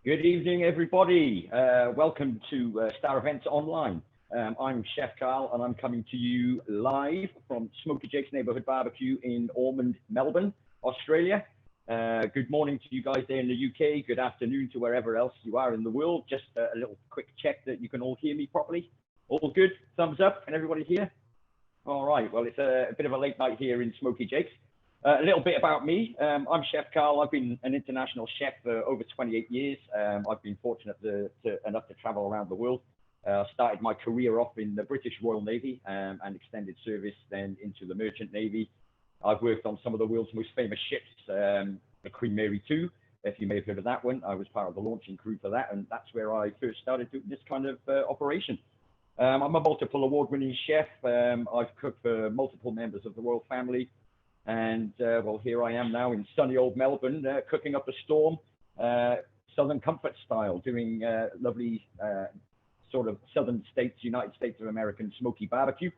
Good evening, everybody. Welcome to Star Events Online. I'm Chef Karl, and I'm coming to you live from Smoky Jake's Neighbourhood Barbecue in Ormond, Melbourne, Australia. Good morning to you guys there in the UK. Good afternoon to wherever else you are in the world. Just a little quick check that you can all hear me properly. All good? Thumbs up? Can everybody hear? All right. Well, it's a bit of a late night here in Smoky Jake's. A little bit about me. I'm Chef Karl. I've been an international chef for over 28 years. I've been fortunate enough to travel around the world. Started my career off in the British Royal Navy and extended service then into the Merchant Navy. I've worked on some of the world's most famous ships, the Queen Mary 2, if you may have heard of that one. I was part of the launching crew for that, and that's where I first started doing this kind of operation. I'm a multiple award-winning chef. I've cooked for multiple members of the royal family. And well, here I am now in sunny old Melbourne, cooking up a storm, Southern Comfort style, doing lovely sort of Southern States, United States of American smoky barbecue.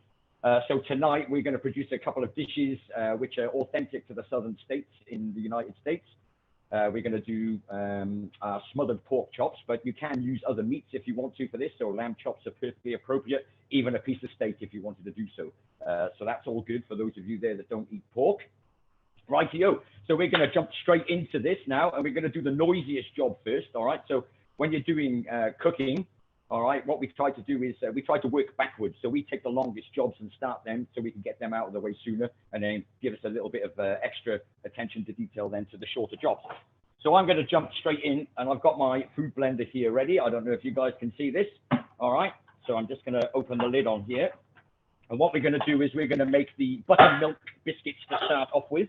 So tonight we're going to produce a couple of dishes which are authentic to the Southern States in the United States. We're going to do our smothered pork chops, but you can use other meats if you want to for this. So lamb chops are perfectly appropriate, even a piece of steak if you wanted to do so. So that's all good for those of you there that don't eat pork. Rightio. So we're going to jump straight into this now, and we're going to do the noisiest job first. All right. So when you're doing cooking, all right, what we try to do is we try to work backwards. So we take the longest jobs and start them so we can get them out of the way sooner, and then give us a little bit of extra attention to detail then to the shorter jobs. So I'm going to jump straight in, and I've got my food blender here ready. I don't know if you guys can see this. All right. So I'm just going to open the lid on here. And what we're going to do is we're going to make the buttermilk biscuits to start off with.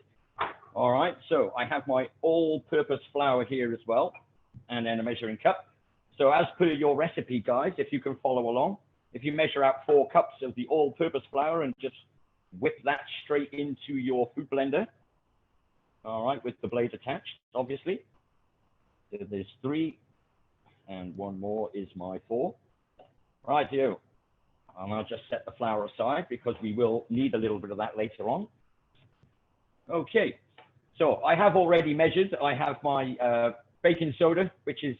All right. So I have my all-purpose flour here as well, and then a measuring cup. So as per your recipe, guys, if you can follow along, if you measure out 4 cups of the all-purpose flour and just whip that straight into your food blender. All right, with the blade attached, obviously. So there's 3, and one more is my 4. Right, you. And I'll just set the flour aside because we will need a little bit of that later on. Okay, so I have already measured. I have my baking soda, which is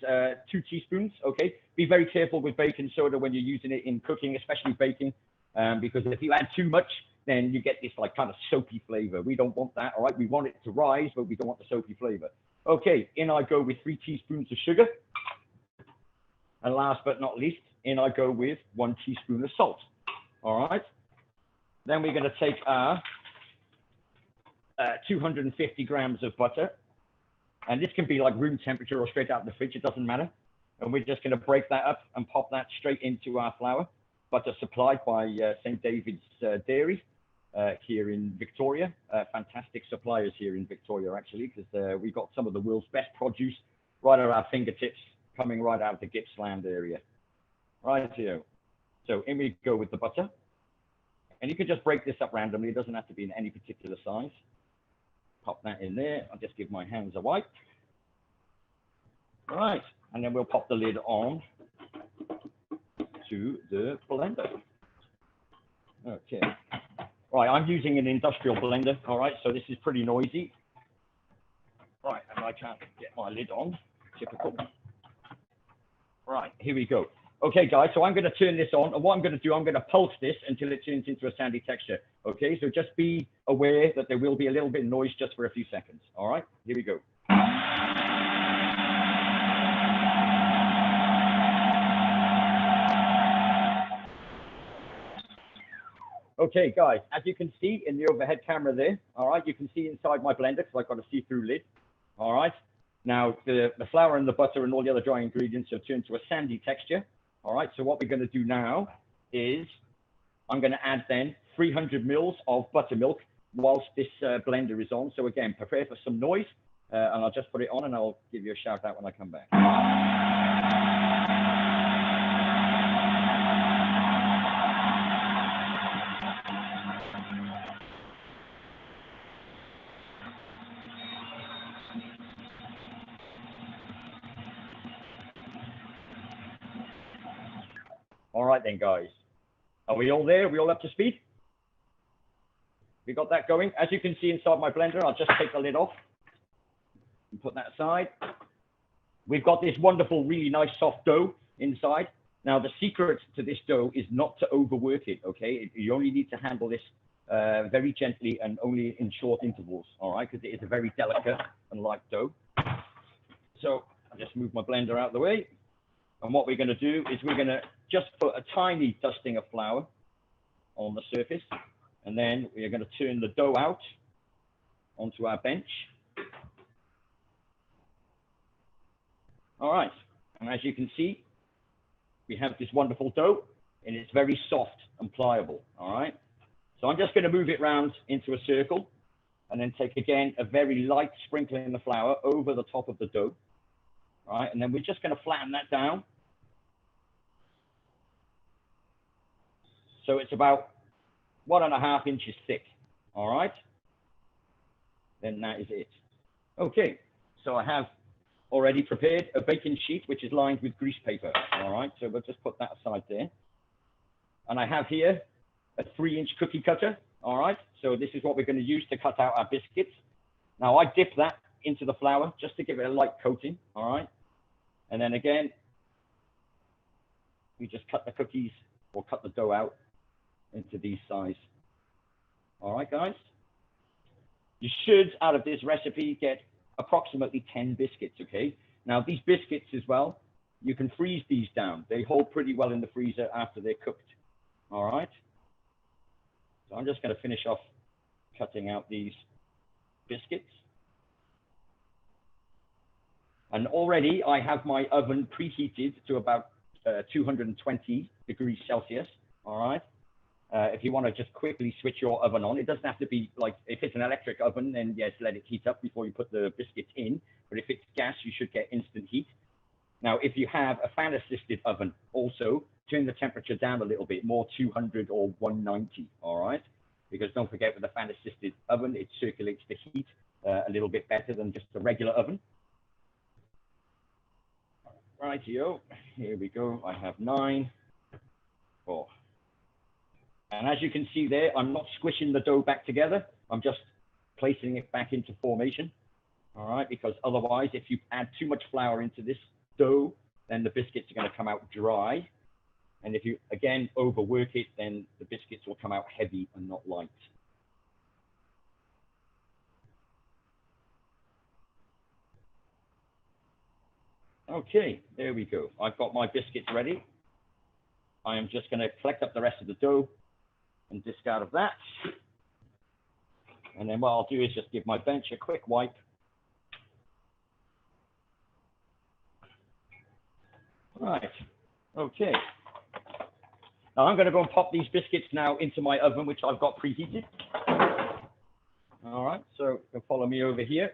2 teaspoons. Okay, be very careful with baking soda when you're using it in cooking, especially baking, because if you add too much, then you get this like kind of soapy flavor. We don't want that. All right, we want it to rise, but we don't want the soapy flavor. Okay, in I go with 3 teaspoons of sugar. And last but not least, in I go with 1 teaspoon of salt. All right. Then we're going to take our 250 grams of butter. And this can be like room temperature or straight out of the fridge. It doesn't matter. And we're just going to break that up and pop that straight into our flour. Butter supplied by St. David's Dairy here in Victoria. Fantastic suppliers here in Victoria, actually, because we've got some of the world's best produce right at our fingertips, coming right out of the Gippsland area. Right here. So in we go with the butter. And you can just break this up randomly. It doesn't have to be in any particular size. Pop that in there. I'll just give my hands a wipe. Right. And then we'll pop the lid on to the blender. Okay. Right. I'm using an industrial blender. All right. So this is pretty noisy. Right. And I can't get my lid on. Typical. Right. Here we go. Okay, guys, so I'm going to turn this on, and what I'm going to do, I'm going to pulse this until it turns into a sandy texture. Okay, so just be aware that there will be a little bit of noise just for a few seconds. All right, here we go. Okay, guys, as you can see in the overhead camera there, all right, you can see inside my blender because I've got a see-through lid. All right, now the flour and the butter and all the other dry ingredients have turned to a sandy texture. All right, so what we're going to do now is I'm going to add then 300 mils of buttermilk whilst this blender is on. So again, prepare for some noise, and I'll just put it on and I'll give you a shout out when I come back. All right then, guys. Are we all there? Are we all up to speed? We got that going. As you can see inside my blender, I'll just take the lid off and put that aside. we've got this wonderful, really nice soft dough inside. Now, the secret to this dough is not to overwork it, okay? You only need to handle this very gently and only in short intervals, all right? Because it is a very delicate and light dough. So I'll just move my blender out of the way. And what we're going to do is we're going to just put a tiny dusting of flour on the surface. And then we're going to turn the dough out onto our bench. All right. And as you can see, we have this wonderful dough, and it's very soft and pliable. All right. So I'm just going to move it round into a circle, and then take, again, a very light sprinkling of flour over the top of the dough. All right. And then we're just going to flatten that down. So it's about 1.5 inches thick. All right. Then that is it. Okay. So I have already prepared a baking sheet, which is lined with grease paper. All right. So we'll just put that aside there. And I have here a 3-inch cookie cutter. All right. So this is what we're going to use to cut out our biscuits. Now I dip that into the flour just to give it a light coating. All right. And then again, we just cut the cookies or cut the dough out into these size. All right, guys. You should, out of this recipe, get approximately 10 biscuits, okay? Now, these biscuits as well, you can freeze these down. They hold pretty well in the freezer after they're cooked. All right. So I'm just going to finish off cutting out these biscuits. And already I have my oven preheated to about 220 degrees Celsius. All right. If you want to just quickly switch your oven on, it doesn't have to be like, if it's an electric oven, then yes, let it heat up before you put the biscuits in. But if it's gas, you should get instant heat. Now, if you have a fan-assisted oven, also turn the temperature down a little bit, more 200 or 190, all right? Because don't forget, with a fan-assisted oven, it circulates the heat a little bit better than just a regular oven. Rightio, here we go. I have 9. Oh. And as you can see there, I'm not squishing the dough back together. I'm just placing it back into formation. All right, because otherwise, if you add too much flour into this dough, then the biscuits are going to come out dry. And if you, again, overwork it, then the biscuits will come out heavy and not light. Okay, there we go. I've got my biscuits ready. I am just going to collect up the rest of the dough and discard of that. And then what I'll do is just give my bench a quick wipe. Right, okay. Now I'm going to go and pop these biscuits now into my oven, which I've got preheated. All right, so you can follow me over here.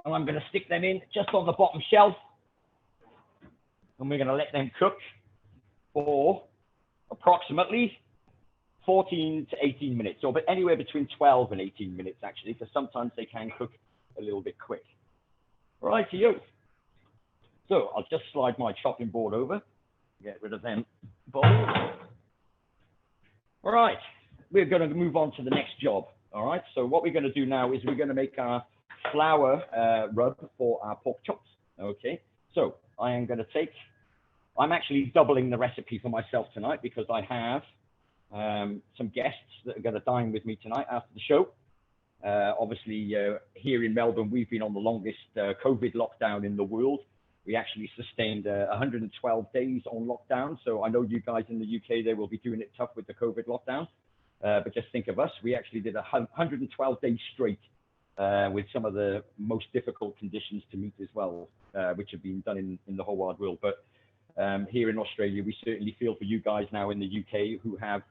And I'm going to stick them in just on the bottom shelf. And we're going to let them cook for approximately 14 to 18 minutes, or but anywhere between 12 and 18 minutes, actually, because sometimes they can cook a little bit quick. Rightio. So I'll just slide my chopping board over, get rid of them bowls. All right, we're going to move on to the next job. All right, so what we're going to do now is we're going to make our flour rub for our pork chops. Okay, so I am going to take, I'm actually doubling the recipe for myself tonight because I have some guests that are going to dine with me tonight after the show. Obviously, here in Melbourne, we've been on the longest COVID lockdown in the world. We actually sustained 112 days on lockdown. So I know you guys in the UK, they will be doing it tough with the COVID lockdown. But just think of us. We actually did 112 days straight with some of the most difficult conditions to meet as well, which have been done in the whole wide world. But here in Australia, we certainly feel for you guys now in the UK who have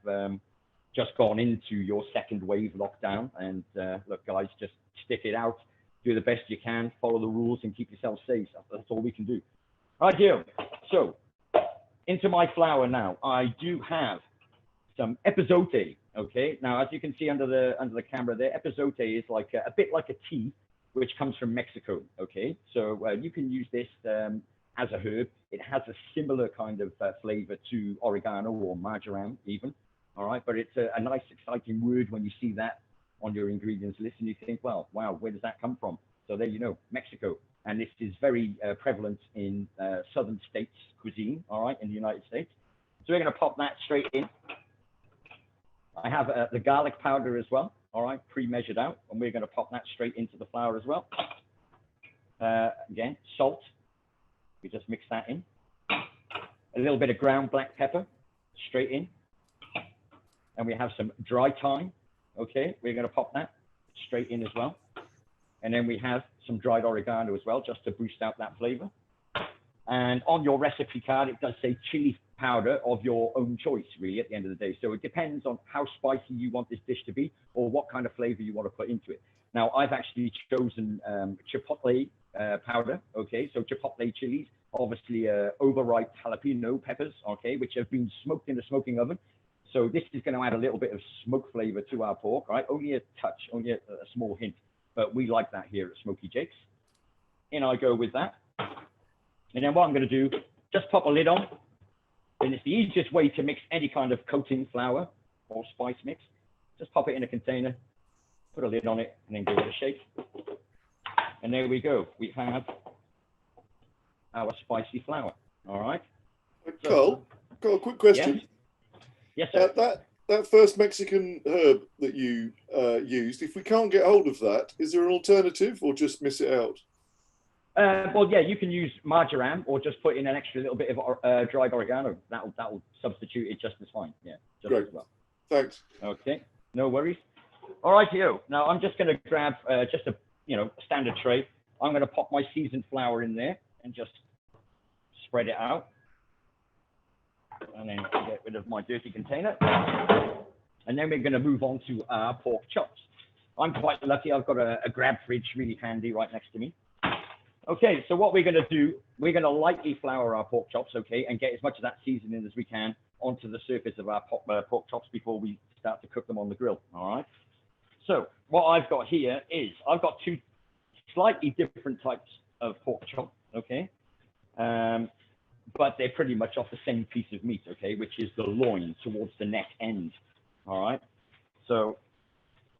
just gone into your second wave lockdown. And look, guys, just stick it out. Do the best you can, follow the rules, and keep yourself safe. That's all we can do. Right here. So, into my flour now. I do have some epazote. Okay. Now, as you can see under the camera there, epazote is like a bit like a tea, which comes from Mexico. Okay. So you can use this as a herb. It has a similar kind of flavor to oregano or marjoram, even. All right. But it's a nice, exciting word when you see that on your ingredients list and you think, well, wow, where does that come from? So there you know, Mexico. and this is very prevalent in southern states cuisine, all right, in the United States. So we're going to pop that straight in. I have the garlic powder as well, all right, pre-measured out, and we're going to pop that straight into the flour as well. Again, salt, we just mix that in. A little bit of ground black pepper, straight in. And we have some dry thyme, okay, we're going to pop that straight in as well. And then we have some dried oregano as well, just to boost out that flavor. And on your recipe card, it does say chili powder of your own choice, really, at the end of the day. So it depends on how spicy you want this dish to be or what kind of flavor you want to put into it. Now, I've actually chosen chipotle powder, okay? So chipotle chilies, obviously overripe jalapeno peppers, okay, which have been smoked in a smoking oven. So this is going to add a little bit of smoke flavor to our pork, right? Only a touch, only a small hint, but we like that here at Smoky Jake's. In I go with that. And then what I'm going to do, just pop a lid on. And it's the easiest way to mix any kind of coating flour or spice mix. Just pop it in a container, put a lid on it, and then give it a shake. And there we go. We have our spicy flour. All right. Carl, got a quick question. Yes, sir. That first Mexican herb that you used, if we can't get hold of that, is there an alternative or just miss it out? Well, yeah, you can use marjoram or just put in an extra little bit of dried oregano. That'll substitute it just as fine. Yeah, just Great. as well. Thanks. Okay, no worries. All right, Theo. Now I'm just going to grab just a standard tray. I'm going to pop my seasoned flour in there and just spread it out, and then get rid of my dirty container. And then we're going to move on to our pork chops. I'm quite lucky. I've got a grab fridge really handy right next to me. Okay, so what we're going to do, we're going to lightly flour our pork chops, okay, and get as much of that seasoning as we can onto the surface of our pork chops before we start to cook them on the grill, all right? So what I've got here is I've got two slightly different types of pork chop, okay? But they're pretty much off the same piece of meat, okay, which is the loin towards the neck end, all right? So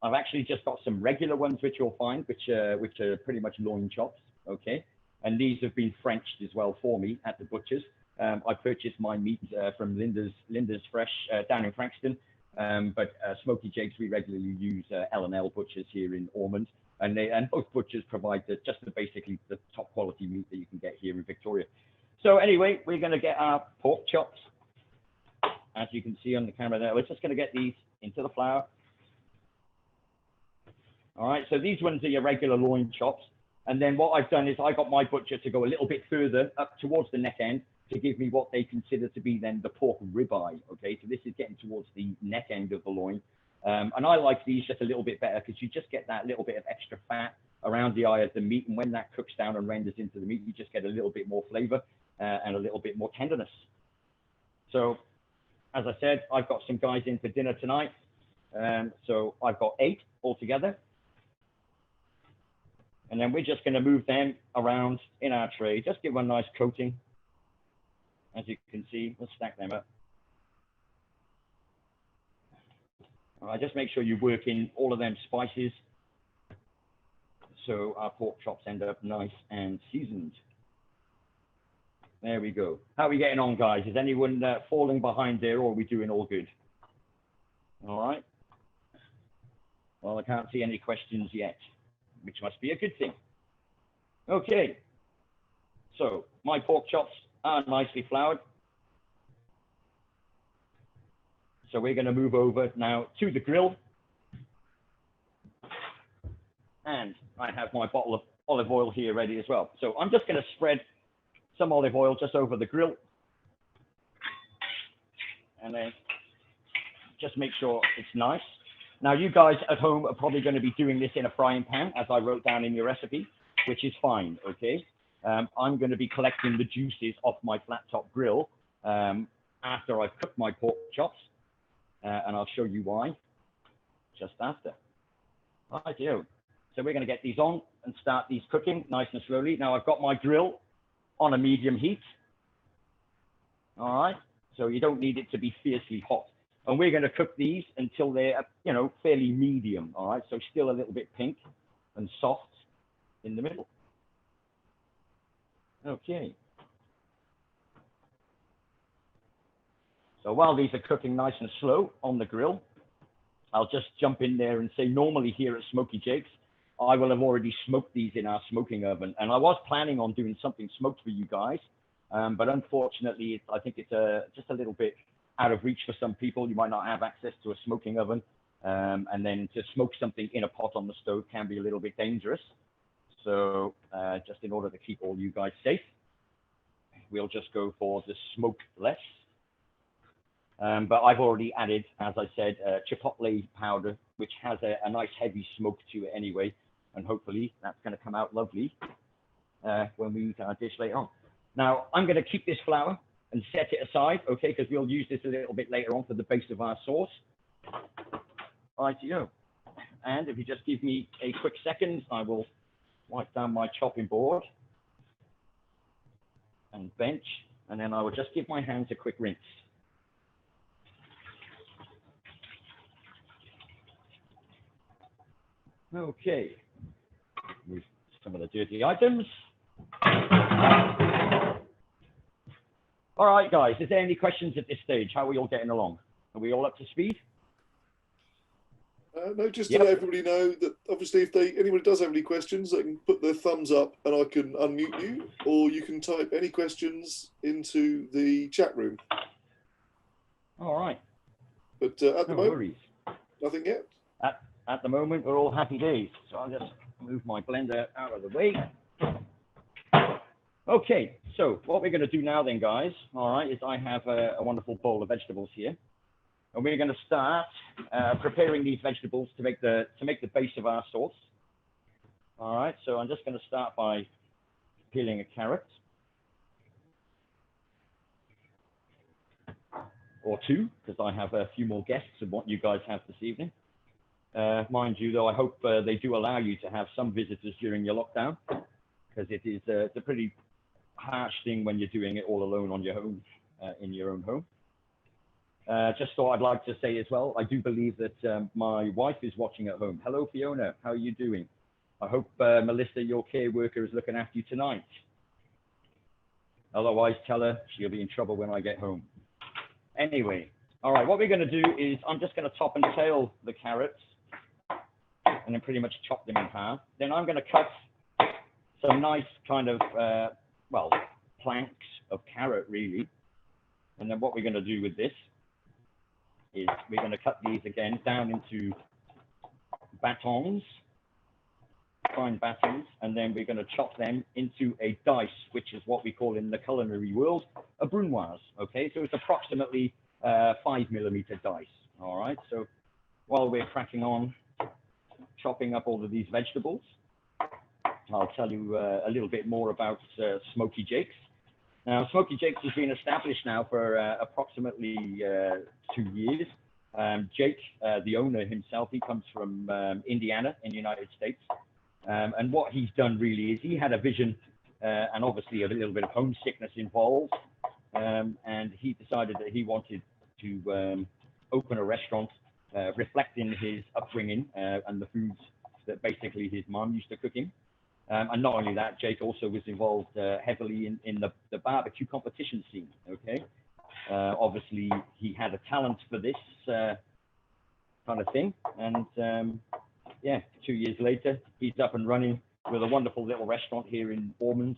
I've actually just got some regular ones, which you'll find, which are pretty much loin chops. Okay, and these have been Frenched as well for me at the butcher's. I purchased my meat from Linda's Fresh down in Frankston, but Smoky Jake's, we regularly use L&L Butchers here in Ormond, and both butchers provide basically the top quality meat that you can get here in Victoria. So anyway, we're going to get our pork chops, as you can see on the camera there. We're just going to get these into the flour. All right, so these ones are your regular loin chops. And then what I've done is I got my butcher to go a little bit further up towards the neck end to give me what they consider to be then the pork ribeye. Okay, so this is getting towards the neck end of the loin. And I like these just a little bit better because you just get that little bit of extra fat around the eye of the meat. And when that cooks down and renders into the meat, you just get a little bit more flavor and a little bit more tenderness. So as I said, I've got some guys in for dinner tonight. So I've got 8 altogether. And then we're just going to move them around in our tray. Just give them a nice coating. As you can see, we'll stack them up. All right, just make sure you work in all of them spices so our pork chops end up nice and seasoned. There we go. How are we getting on, guys? Is anyone falling behind there, or are we doing all good? All right. Well, I can't see any questions yet, which must be a good thing. Okay, so my pork chops are nicely floured. So we're going to move over now to the grill. And I have my bottle of olive oil here ready as well. So I'm just going to spread some olive oil just over the grill. And then just make sure it's nice. Now, you guys at home are probably going to be doing this in a frying pan, as I wrote down in your recipe, which is fine, okay? I'm going to be collecting the juices off my flat top grill after I've cooked my pork chops, and I'll show you why just after. Rightio. So we're going to get these on and start these cooking nice and slowly. Now, I've got my grill on a medium heat. All right, so you don't need it to be fiercely hot. And we're going to cook these until they're, fairly medium, all right? So still a little bit pink and soft in the middle. Okay. So while these are cooking nice and slow on the grill, I'll just jump in there and say normally here at Smoky Jake's, I will have already smoked these in our smoking oven. And I was planning on doing something smoked for you guys. But unfortunately, I think it's just a little bit out of reach for some people. You might not have access to a smoking oven. And then to smoke something in a pot on the stove can be a little bit dangerous. So just in order to keep all you guys safe, we'll just go for the smokeless. But I've already added, as I said, chipotle powder, which has a nice heavy smoke to it anyway. And hopefully that's going to come out lovely when we use our dish later on. Now, I'm going to keep this flour and set it aside, okay, because we'll use this a little bit later on for the base of our sauce. Rightio. And if you just give me a quick second, I will wipe down my chopping board and bench, and then I will just give my hands a quick rinse. Okay, move some of the dirty items. All right, guys, is there any questions at this stage? How are we all getting along? Are we all up to speed? No, just to let everybody know that obviously if anybody does have any questions, they can put their thumbs up and I can unmute you, or you can type any questions into the chat room. All right. But at the moment, worries. Nothing yet. At the moment, we're all happy days. So I'll just move my blender out of the way. Okay, so what we're going to do now then, guys, all right, is I have a wonderful bowl of vegetables here. And we're going to start preparing these vegetables to make the base of our sauce. All right, so I'm just going to start by peeling a carrot. Or two, because I have a few more guests than what you guys have this evening. Mind you, though, I hope they do allow you to have some visitors during your lockdown, because it is it's a pretty harsh thing when you're doing it all alone on your own, in your own home. Just thought I'd like to say as well, I do believe that my wife is watching at home. Hello, Fiona. How are you doing? I hope, Melissa, your care worker, is looking after you tonight. Otherwise, tell her she'll be in trouble when I get home. Anyway, all right, what we're going to do is I'm just going to top and tail the carrots and then pretty much chop them in half. Then I'm going to cut some nice kind of, well, planks of carrot, really. And then what we're going to do with this is we're going to cut these again down into batons, fine batons, and then we're going to chop them into a dice, which is what we call in the culinary world a brunoise. Okay, so it's approximately 5mm dice. All right, so while we're cracking on chopping up all of these vegetables, I'll tell you a little bit more about Smoky Jake's. Now, Smoky Jake's has been established now for approximately 2 years. Jake, the owner himself, he comes from Indiana in the United States. And what he's done really is he had a vision and obviously a little bit of homesickness involved. And he decided that he wanted to open a restaurant reflecting his upbringing and the foods that basically his mom used to cook him. And not only that, Jake also was involved heavily in the barbecue competition scene, okay? Obviously, he had a talent for this kind of thing. And yeah, 2 years later, he's up and running with a wonderful little restaurant here in Ormond.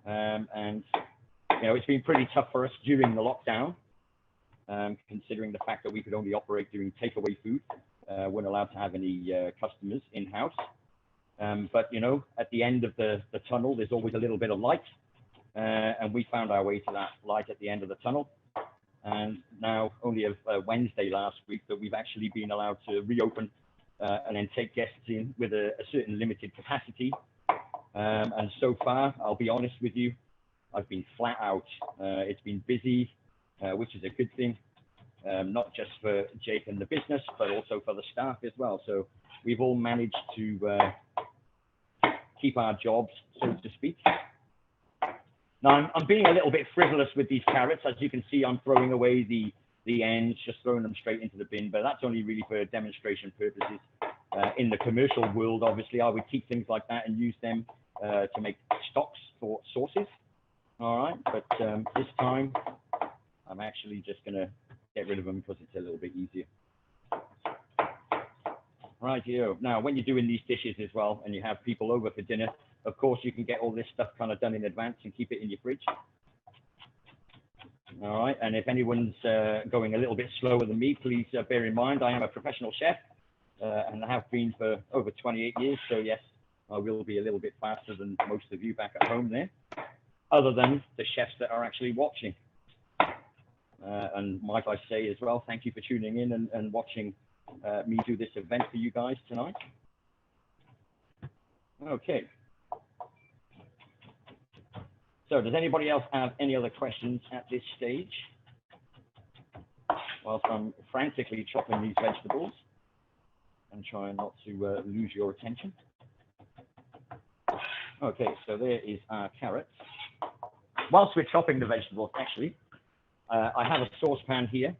And, you know, it's been pretty tough for us during the lockdown, considering the fact that we could only operate doing takeaway food. Weren't allowed to have any customers in-house. But, you know, at the end of the tunnel, there's always a little bit of light. And we found our way to that light at the end of the tunnel. And now, only a Wednesday last week, that we've actually been allowed to reopen and then take guests in with a certain limited capacity. And so far, I'll be honest with you, I've been flat out. It's been busy, which is a good thing, not just for Jake and the business, but also for the staff as well. So we've all managed to keep our jobs, so to speak. Now, I'm being a little bit frivolous with these carrots. As you can see, I'm throwing away the ends, just throwing them straight into the bin, but that's only really for demonstration purposes. In the commercial world, obviously, I would keep things like that and use them to make stocks for sauces. All right, but this time I'm actually just going to get rid of them because it's a little bit easier. Right, now when you're doing these dishes as well and you have people over for dinner, of course you can get all this stuff kind of done in advance and keep it in your fridge. All right, and if anyone's going a little bit slower than me, please bear in mind I am a professional chef and I have been for over 28 years, so yes, I will be a little bit faster than most of you back at home there, other than the chefs that are actually watching. And might I say as well, thank you for tuning in and watching me do this event for you guys tonight. Okay. So does anybody else have any other questions at this stage? Whilst I'm frantically chopping these vegetables and trying not to lose your attention. Okay, so there is our carrots. Whilst we're chopping the vegetables, actually, I have a saucepan here.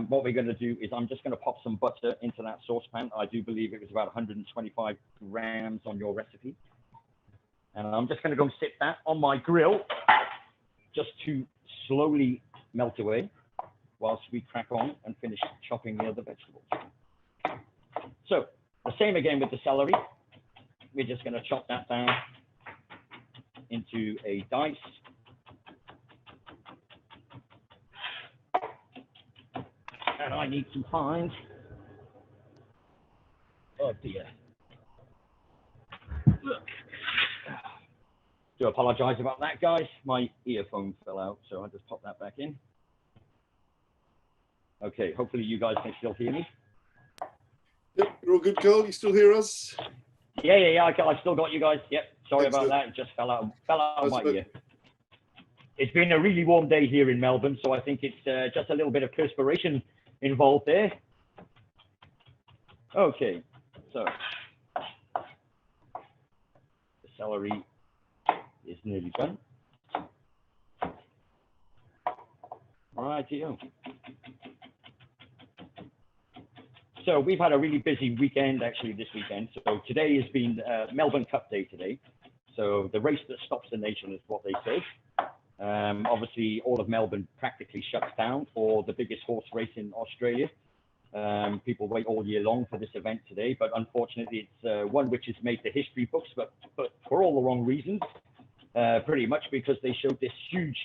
What we're going to do is I'm just going to pop some butter into that saucepan. I do believe it was about 125 grams on your recipe. And I'm just going to go sit that on my grill just to slowly melt away whilst we crack on and finish chopping the other vegetables. So the same again with the celery. We're just going to chop that down into a dice. And I need to find, oh dear. Look. Do apologize about that, guys. My earphone fell out, so I'll just pop that back in. Okay, hopefully you guys can still hear me. Yep, you're all good, Karl. You still hear us? Yeah, I still got you guys. Yep, sorry Excellent. about that. It just fell out of my ear. It's been a really warm day here in Melbourne, so I think it's just a little bit of perspiration involved there. Okay, so the celery is nearly done. Right here. So we've had a really busy weekend actually this weekend. So today has been Melbourne Cup Day today. So the race that stops the nation is what they say. Obviously all of Melbourne practically shuts down for the biggest horse race in Australia. People wait all year long for this event today, but unfortunately it's one which has made the history books, but for all the wrong reasons. Pretty much because they showed this huge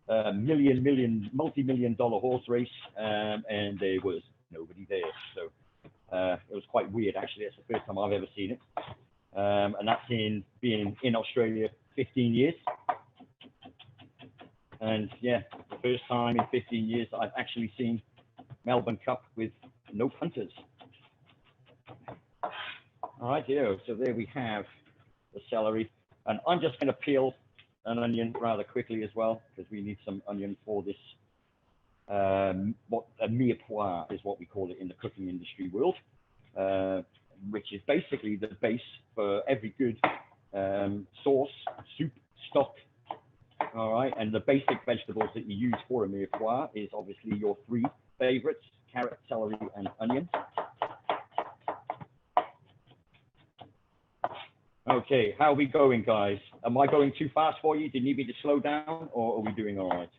multi-million-dollar horse race and there was nobody there. So it was quite weird actually. It's the first time I've ever seen it. And that's in being in Australia 15 years. And yeah, the first time in 15 years I've actually seen Melbourne Cup with no punters. All right, so there we have the celery. And I'm just going to peel an onion rather quickly as well, because we need some onion for this, what a mirepoix is what we call it in the cooking industry world, which is basically the base for every good sauce, soup, stock. All right, and the basic vegetables that you use for a mirepoix is obviously your three favorites: carrot, celery, and onion. Okay, how are we going, guys? Am I going too fast for you? Do you need me to slow down, or are we doing all right?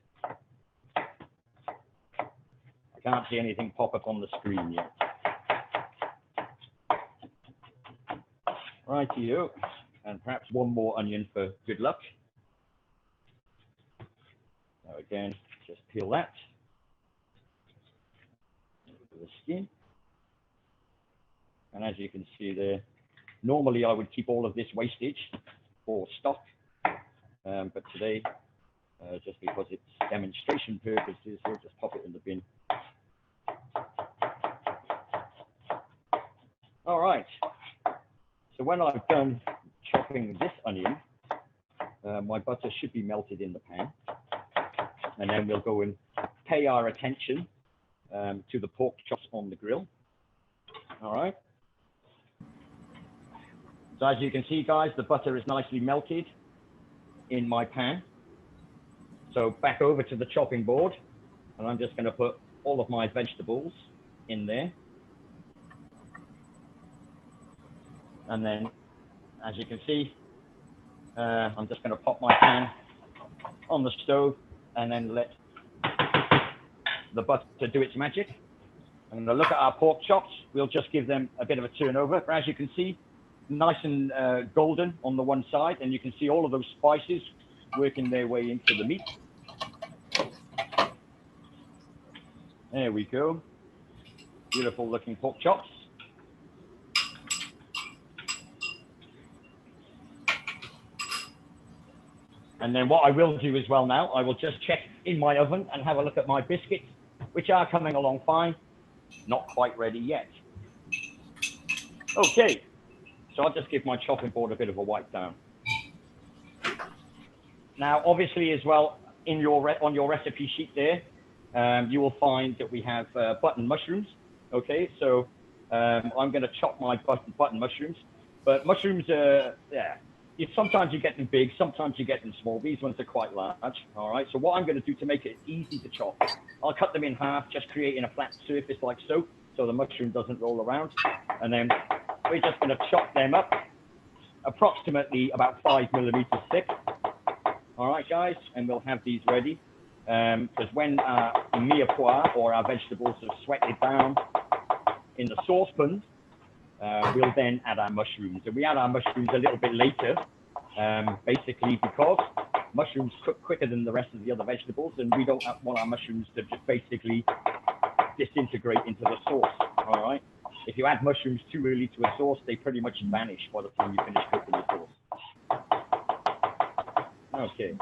I can't see anything pop up on the screen yet. Rightio, and perhaps one more onion for good luck. Now again, just peel that. The skin. And as you can see there, normally I would keep all of this wastage for stock, but today, just because it's demonstration purposes, we'll just pop it in the bin. All right, so when I've done chopping this onion, my butter should be melted in the pan, and then we'll go and pay our attention to the pork chops on the grill. All right. So as you can see, guys, the butter is nicely melted in my pan. So back over to the chopping board, and I'm just going to put all of my vegetables in there. And then, as you can see, I'm just going to pop my pan on the stove, and then let the butter do its magic. I'm going to look at our pork chops. We'll just give them a bit of a turnover. But as you can see, nice and golden on the one side, and you can see all of those spices working their way into the meat. There we go. Beautiful looking pork chops. And then what I will do as well now, I will just check in my oven and have a look at my biscuits, which are coming along fine. Not quite ready yet. Okay, so I'll just give my chopping board a bit of a wipe down. Now, obviously as well, in on your recipe sheet there, you will find that we have button mushrooms. Okay, so I'm going to chop my button mushrooms, but mushrooms are, sometimes you get them big, sometimes you get them small. These ones are quite large. All right, so what I'm going to do to make it easy to chop, I'll cut them in half, just creating a flat surface like so the mushroom doesn't roll around. And then we're just going to chop them up approximately about 5 millimeters thick. All right, guys, and we'll have these ready. Because when our mirepoix or our vegetables have sweated down in the saucepan, we'll then add our mushrooms. And we add our mushrooms a little bit later, basically because mushrooms cook quicker than the rest of the other vegetables, and we don't want our mushrooms to just basically disintegrate into the sauce. All right. If you add mushrooms too early to a sauce, they pretty much vanish by the time you finish cooking the sauce. Okay.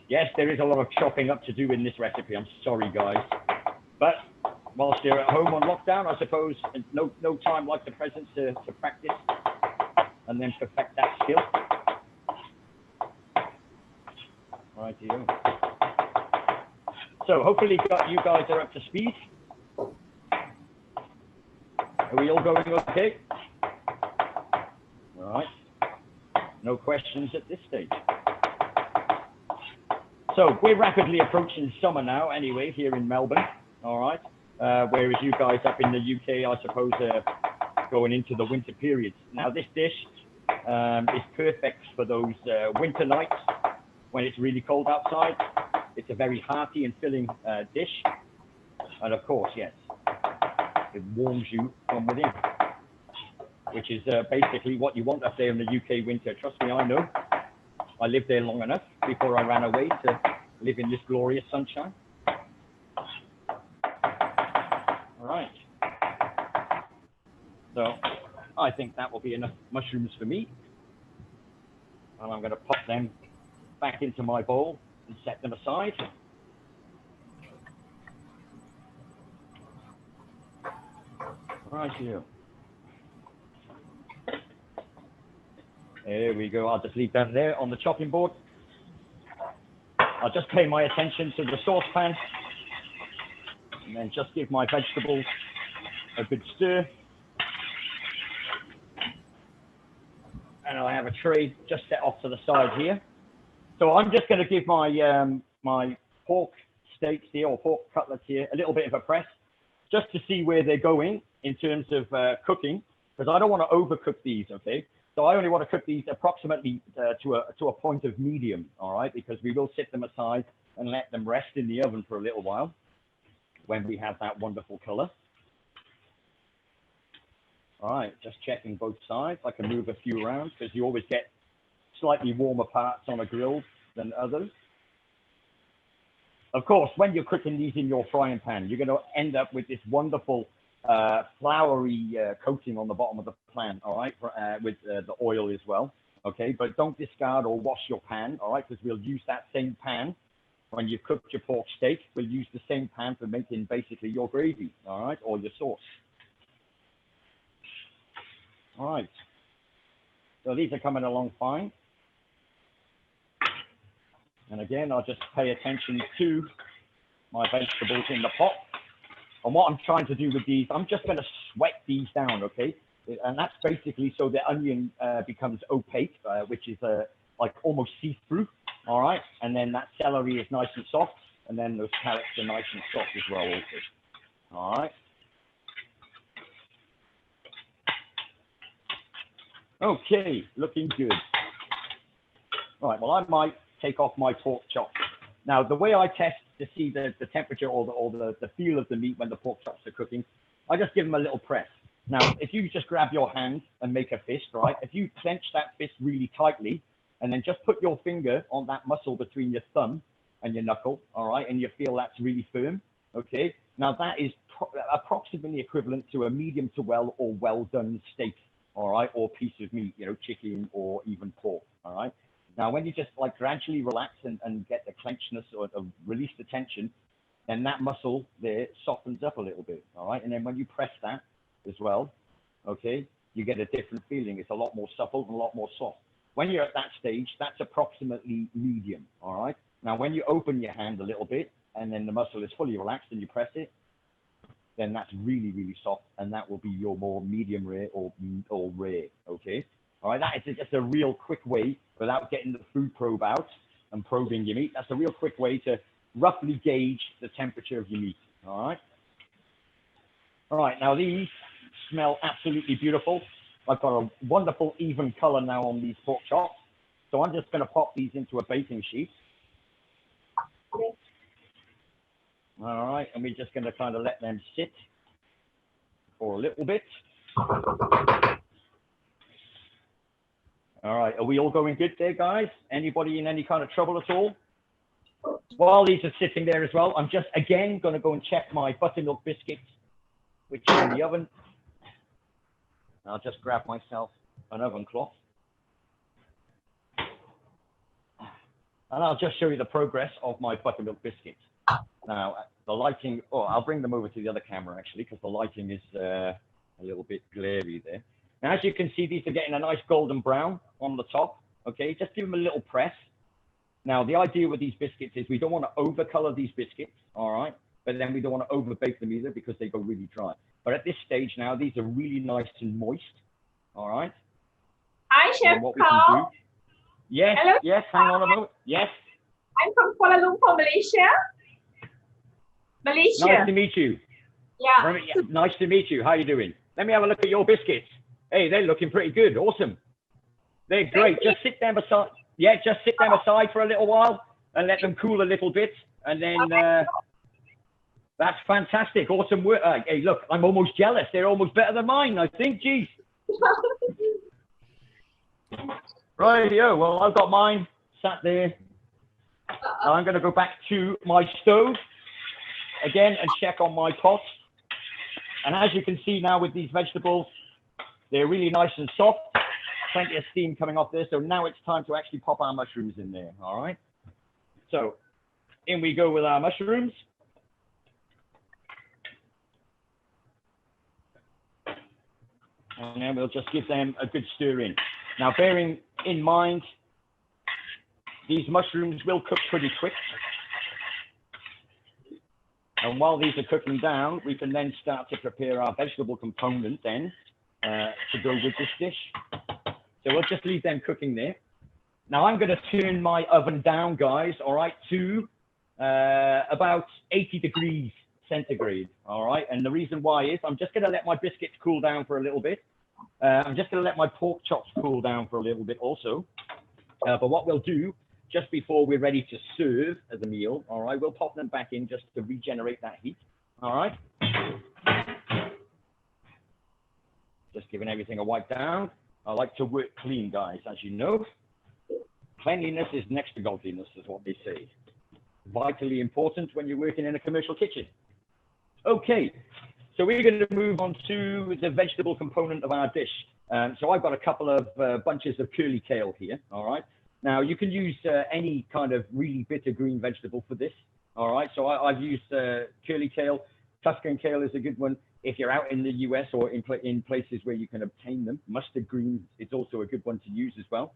Yes, there is a lot of chopping up to do in this recipe. I'm sorry, guys. But whilst you're at home on lockdown, I suppose no time like the present to practice and then perfect that skill. Right here. So hopefully you guys are up to speed. Are we all going okay? All right. No questions at this stage. So we're rapidly approaching summer now anyway here in Melbourne. All right. Whereas you guys up in the UK, I suppose, are going into the winter periods. Now this dish is perfect for those winter nights when it's really cold outside. It's a very hearty and filling dish. And of course, yes, it warms you from within, which is basically what you want up there in the UK winter. Trust me, I know. I lived there long enough before I ran away to live in this glorious sunshine. All right. So I think that will be enough mushrooms for me. And I'm going to pop them back into my bowl and set them aside. Right here. There we go. I'll just leave them there on the chopping board. I'll just pay my attention to the saucepan and then just give my vegetables a good stir. And I have a tray just set off to the side here. So I'm just going to give my my pork steaks here, or pork cutlets here, a little bit of a press, just to see where they're going in terms of cooking, because I don't want to overcook these, okay? So I only want to cook these approximately to a point of medium, all right? Because we will sit them aside and let them rest in the oven for a little while when we have that wonderful color. All right, just checking both sides. I can move a few around because you always get slightly warmer parts on a grill than others. Of course, when you're cooking these in your frying pan, you're going to end up with this wonderful floury coating on the bottom of the pan, all right, with the oil as well, okay? But don't discard or wash your pan, all right, because we'll use that same pan when you've cooked your pork steak. We'll use the same pan for making basically your gravy, all right, or your sauce. All right, so these are coming along fine. And again, I'll just pay attention to my vegetables in the pot. And what I'm trying to do with these, I'm just going to sweat these down, okay? And that's basically so the onion becomes opaque, which is like almost see-through, all right? And then that celery is nice and soft, and then those carrots are nice and soft as well also, all right? Okay, looking good. All right, well, I might take off my pork chops. Now, the way I test to see the temperature or the feel of the meat when the pork chops are cooking, I just give them a little press. Now, if you just grab your hand and make a fist, right? If you clench that fist really tightly and then just put your finger on that muscle between your thumb and your knuckle, all right, and you feel that's really firm, okay? Now, that is approximately equivalent to a medium to well or well done steak, all right, or piece of meat, you know, chicken or even pork, all right? Now, when you just like gradually relax and get the clenchness or release the tension, then that muscle there softens up a little bit, all right? And then when you press that as well, okay, you get a different feeling. It's a lot more supple and a lot more soft. When you're at that stage, that's approximately medium, all right? Now, when you open your hand a little bit and then the muscle is fully relaxed and you press it, then that's really, really soft, and that will be your more medium rare or rare, okay? All right, that is just a real quick way, without getting the food probe out and probing your meat, that's a real quick way to roughly gauge the temperature of your meat, all right? All right, now these smell absolutely beautiful. I've got a wonderful even color now on these pork chops. So I'm just gonna pop these into a baking sheet. All right, and we're just gonna kind of let them sit for a little bit. All right, are we all going good there, guys? Anybody in any kind of trouble at all? While these are sitting there as well, I'm just, again, going to go and check my buttermilk biscuits, which are in the oven. I'll just grab myself an oven cloth. And I'll just show you the progress of my buttermilk biscuits. Now, the lighting, oh, I'll bring them over to the other camera, actually, because the lighting is a little bit glary there. Now, as you can see, these are getting a nice golden brown on the top, okay? Just give them a little press. Now, the idea with these biscuits is we don't want to overcolor these biscuits, all right? But then we don't want to overbake them either because they go really dry. But at this stage now, these are really nice and moist, all right? Hi, Chef Karl. Yes, hello, yes, hang on a moment. Yes. I'm from Kuala Lumpur, Malaysia. Nice to meet you. Yeah. Nice to meet you. How are you doing? Let me have a look at your biscuits. Hey, they're looking pretty good. Awesome. They're great. Just sit them aside. Yeah, just sit them aside for a little while and let them cool a little bit. And then that's fantastic. Awesome work. Hey, look, I'm almost jealous. They're almost better than mine, I think. Geez. Rightio. Well, I've got mine sat there. Now I'm going to go back to my stove again and check on my pot. And as you can see now with these vegetables, they're really nice and soft. Plenty of steam coming off there. So now it's time to actually pop our mushrooms in there. All right. So in we go with our mushrooms. And then we'll just give them a good stir in. Now, bearing in mind, these mushrooms will cook pretty quick. And while these are cooking down, we can then start to prepare our vegetable component then to go with this dish. So we'll just leave them cooking there. Now I'm going to turn my oven down, guys, all right, to about 80 degrees centigrade, all right? And the reason why is I'm just going to let my biscuits cool down for a little bit. I'm just going to let my pork chops cool down for a little bit also. But what we'll do, just before we're ready to serve as a meal, all right, we'll pop them back in just to regenerate that heat, all right? Just giving everything a wipe down. I like to work clean, guys, as you know. Cleanliness is next to godliness, is what they say. Vitally important when you're working in a commercial kitchen. Okay, so we're going to move on to the vegetable component of our dish. So I've got a couple of bunches of curly kale here, all right? Now, you can use any kind of really bitter green vegetable for this, all right? So I've used curly kale. Tuscan kale is a good one. If you're out in the US or in places where you can obtain them, mustard green is also a good one to use as well.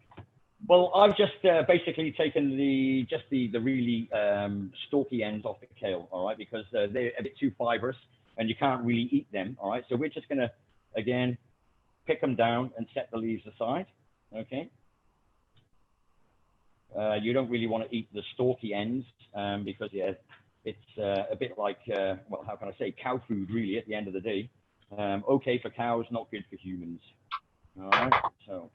Well, I've just basically taken the really stalky ends off the kale, all right, because they're a bit too fibrous and you can't really eat them, all right? So we're just going to, again, pick them down and set the leaves aside, okay? You don't really want to eat the stalky ends because, yeah, it's a bit like, well, how can I say, cow food, really, at the end of the day. Okay for cows, not good for humans. All right, so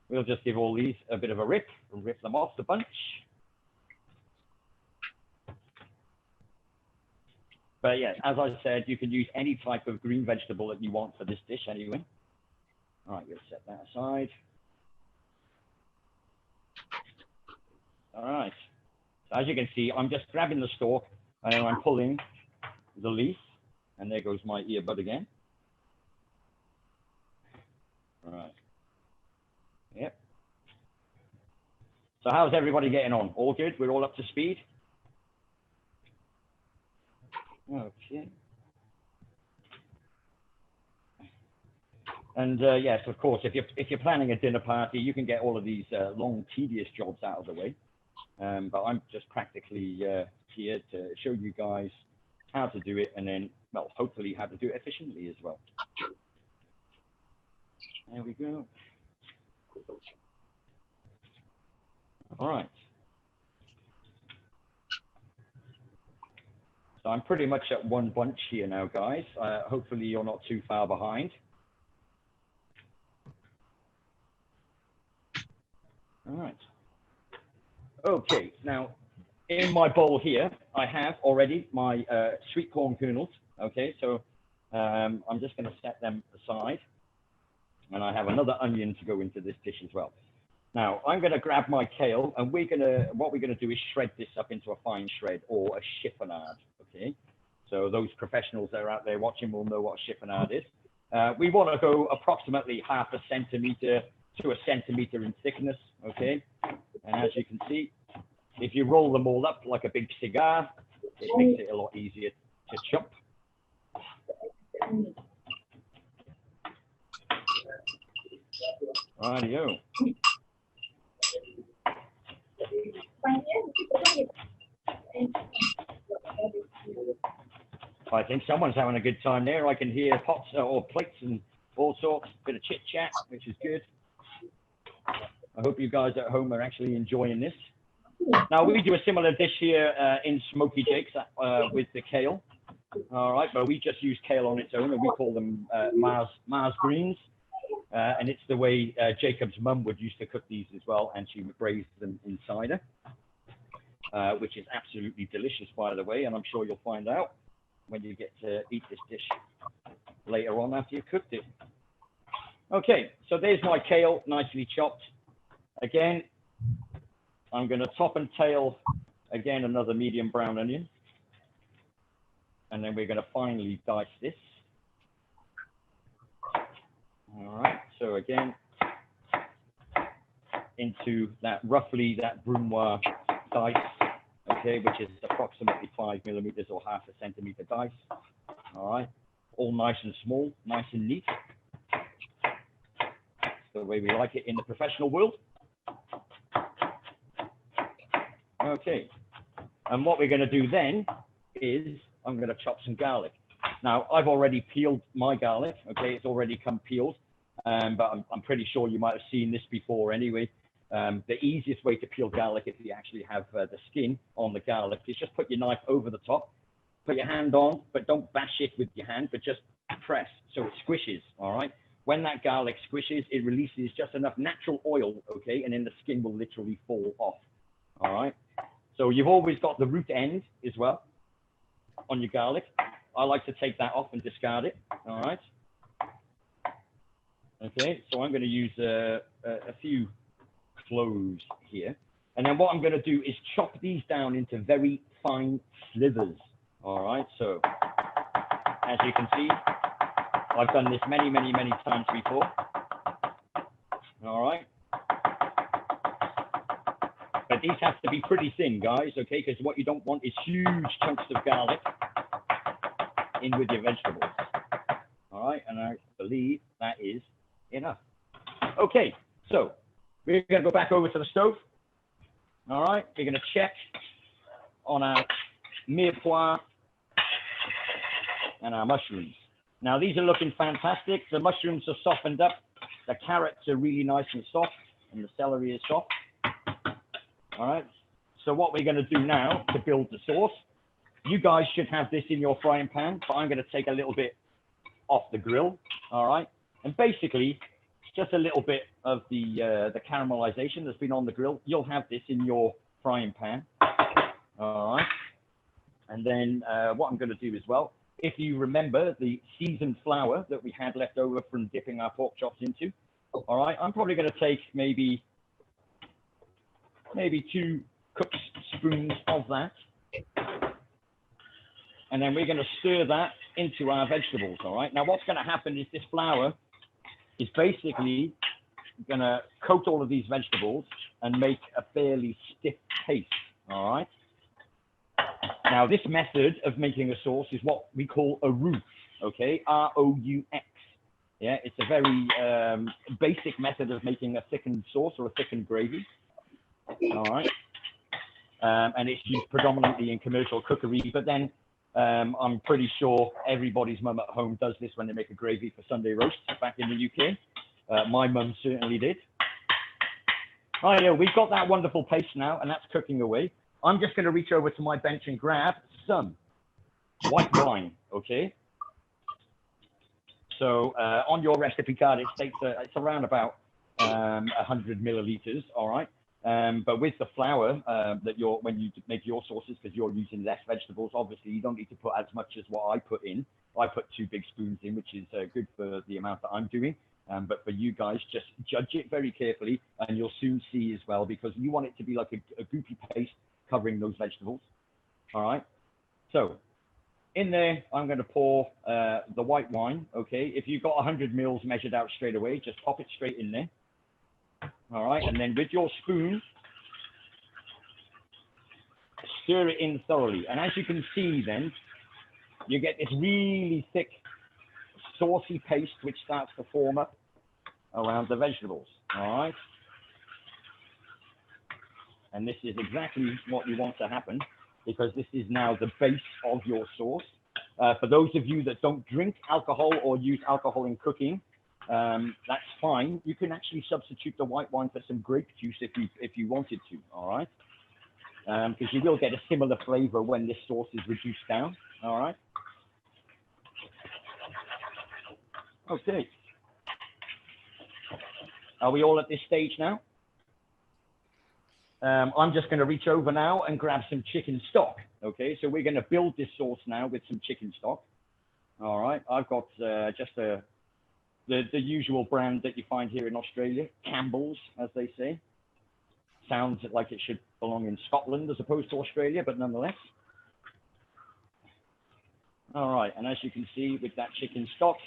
we'll just give all these a bit of a rip and rip them off the bunch. But yeah, as I said, you can use any type of green vegetable that you want for this dish anyway. All right, we'll set that aside. All right, so as you can see, I'm just grabbing the stalk and then I'm pulling the leaf, and there goes my earbud again. All right. Yep. So how's everybody getting on? All good? We're all up to speed? Okay. And yes, of course, if you're planning a dinner party, you can get all of these long, tedious jobs out of the way. But I'm just practically here to show you guys how to do it, and then, well, hopefully how to do it efficiently as well. There we go. All right. So I'm pretty much at one bunch here now, guys. Hopefully you're not too far behind. All right. Okay, now in my bowl here, I have already my sweet corn kernels. Okay, so I'm just going to set them aside. And I have another onion to go into this dish as well. Now I'm going to grab my kale, and what we're going to do is shred this up into a fine shred, or a chiffonade. Okay, so those professionals that are out there watching will know what a chiffonade is. We want to go approximately 0.5 centimeter to 1 centimeter in thickness. Okay, and as you can see, if you roll them all up like a big cigar, it makes it a lot easier to chop. Rightio. I think someone's having a good time there. I can hear pots or plates and all sorts, bit of chit chat, which is good. I hope you guys at home are actually enjoying this. Now we do a similar dish here in Smoky Jake's with the kale. All right, but we just use kale on its own, and we call them Mars greens. And it's the way Jacob's mum would used to cook these as well, and she would braise them in cider, which is absolutely delicious, by the way, and I'm sure you'll find out when you get to eat this dish later on after you've cooked it. Okay, so there's my kale, nicely chopped. Again, I'm going to top and tail, again, another medium brown onion. And then we're going to finely dice this. All right, so again, into that, roughly that brunoise dice, okay, which is approximately 5 millimeters or 0.5 centimeter dice. All right, all nice and small, nice and neat. That's the way we like it in the professional world. Okay, and what we're going to do then is I'm going to chop some garlic. Now, I've already peeled my garlic, okay, it's already come peeled, but I'm pretty sure you might have seen this before anyway. The easiest way to peel garlic, if you actually have the skin on the garlic, is just put your knife over the top, put your hand on, but don't bash it with your hand, but just press so it squishes, all right? When that garlic squishes, it releases just enough natural oil, okay, and then the skin will literally fall off, all right? So you've always got the root end as well on your garlic. I like to take that off and discard it, all right? Okay, so I'm going to use a few cloves here. And then what I'm going to do is chop these down into very fine slivers, all right? So as you can see, I've done this many, many, many times before, all right? But these have to be pretty thin, guys, okay? Because what you don't want is huge chunks of garlic in with your vegetables. All right, and I believe that is enough. Okay, so we're going to go back over to the stove. All right, we're going to check on our mirepoix and our mushrooms. Now, these are looking fantastic. The mushrooms are softened up. The carrots are really nice and soft, and the celery is soft. All right, so what we're going to do now to build the sauce, you guys should have this in your frying pan, but I'm going to take a little bit off the grill, all right? And basically, just a little bit of the caramelization that's been on the grill. You'll have this in your frying pan. All right. And then what I'm going to do as well, if you remember the seasoned flour that we had left over from dipping our pork chops into, all right, I'm probably going to take maybe 2 cooked spoons of that. And then we're going to stir that into our vegetables, all right? Now, what's going to happen is this flour is basically going to coat all of these vegetables and make a fairly stiff paste, all right? Now, this method of making a sauce is what we call a roux, okay? R-O-U-X. Yeah, it's a very basic method of making a thickened sauce or a thickened gravy, all right? And it's used predominantly in commercial cookery, but then I'm pretty sure everybody's mum at home does this when they make a gravy for Sunday roasts back in the UK. My mum certainly did. Oh yeah, we've got that wonderful paste now, and that's cooking away. I'm just going to reach over to my bench and grab some white wine, okay? So on your recipe card, it states it's around about 100 milliliters, all right? But with the flour when you make your sauces, because you're using less vegetables, obviously you don't need to put as much as what I put in. I put 2 big spoons in, which is good for the amount that I'm doing. But for you guys, just judge it very carefully, and you'll soon see as well, because you want it to be like a goopy paste covering those vegetables. All right. So in there, I'm going to pour the white wine. Okay. If you've got 100 mils measured out straight away, just pop it straight in there. All right, and then with your spoon, stir it in thoroughly. And as you can see then, you get this really thick, saucy paste which starts to form up around the vegetables, all right? And this is exactly what you want to happen, because this is now the base of your sauce. For those of you that don't drink alcohol or use alcohol in cooking, that's fine. You can actually substitute the white wine for some grape juice if you wanted to, all right? Because you will get a similar flavor when this sauce is reduced down, all right? Okay. Are we all at this stage now? I'm just going to reach over now and grab some chicken stock, okay? So we're going to build this sauce now with some chicken stock, all right? I've got just the usual brand that you find here in Australia, Campbell's, as they say. Sounds like it should belong in Scotland as opposed to Australia, but nonetheless. All right, and as you can see with that chicken stock,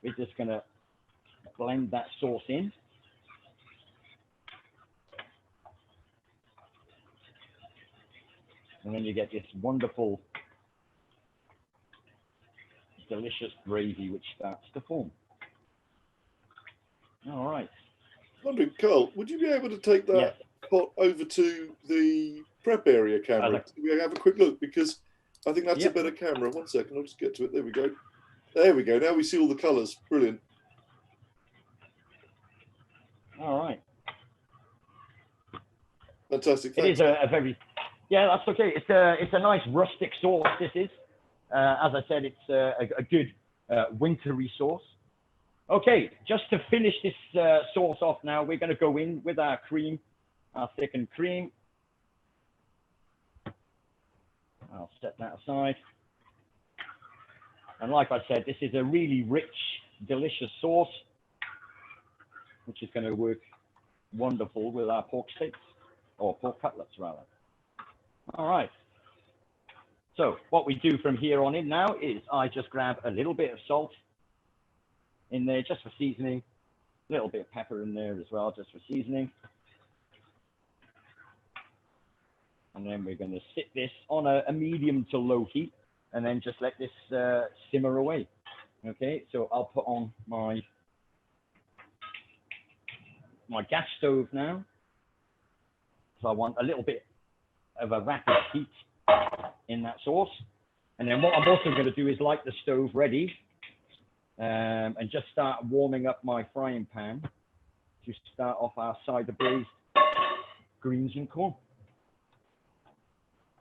we're just going to blend that sauce in. And then you get this wonderful, delicious gravy which starts to form. All right. Wondering, Karl, would you be able to take that pot over to the prep area camera? We have a quick look, because I think that's a better camera. 1 second, I'll just get to it. There we go. There we go. Now we see all the colours. Brilliant. All right. Fantastic. Thanks. It is a very, that's okay. It's a nice rustic sauce. This is, as I said, it's a good wintry sauce. Okay, just to finish this sauce off now, we're going to go in with our cream, our thickened cream. I'll set that aside. And like I said, this is a really rich, delicious sauce, which is going to work wonderful with our pork steaks, or pork cutlets rather. All right. So what we do from here on in now is I just grab a little bit of salt in there just for seasoning, a little bit of pepper in there as well, just for seasoning. And then we're going to sit this on a medium to low heat, and then just let this simmer away. Okay, so I'll put on my gas stove now. So I want a little bit of a rapid heat in that sauce. And then what I'm also going to do is light the stove ready, and just start warming up my frying pan to start off our cider braised greens and corn.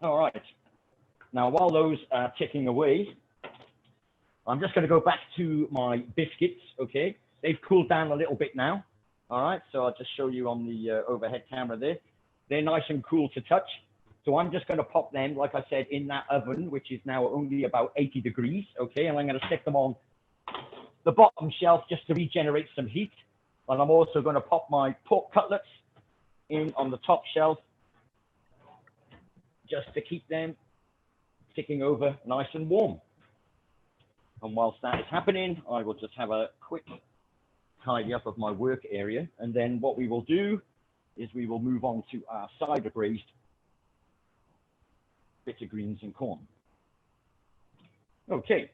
All right. Now, while those are ticking away, I'm just going to go back to my biscuits, okay? they've cooled down a little bit now. All right, so I'll just show you on the overhead camera there. They're nice and cool to touch. So I'm just going to pop them, like I said, in that oven, which is now only about 80 degrees. Okay, and I'm going to stick them on the bottom shelf just to regenerate some heat. And I'm also going to pop my pork cutlets in on the top shelf just to keep them ticking over nice and warm. And whilst that is happening, I will just have a quick tidy up of my work area. And then what we will do is we will move on to our cider braised bitter greens and corn. Okay.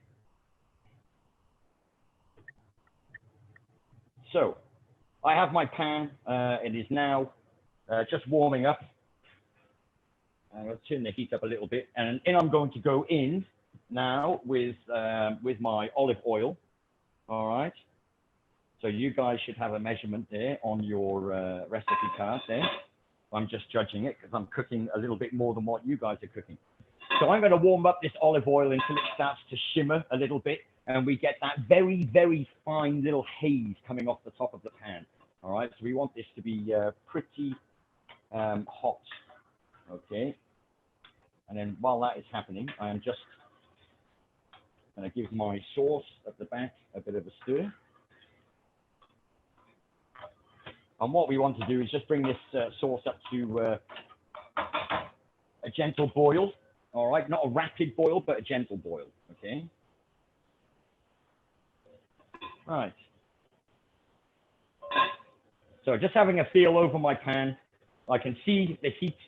So I have my pan. It is now just warming up. I'm going to turn the heat up a little bit, and in I'm going to go in now with my olive oil. All right. So you guys should have a measurement there on your recipe card there. I'm just judging it because I'm cooking a little bit more than what you guys are cooking. So I'm going to warm up this olive oil until it starts to shimmer a little bit, and we get that very, very fine little haze coming off the top of the pan. All right, so we want this to be pretty hot. Okay. And then while that is happening, I am just going to give my sauce at the back a bit of a stir. And what we want to do is just bring this sauce up to a gentle boil. All right, not a rapid boil, but a gentle boil. Okay. All right. So just having a feel over my pan, I can see the heat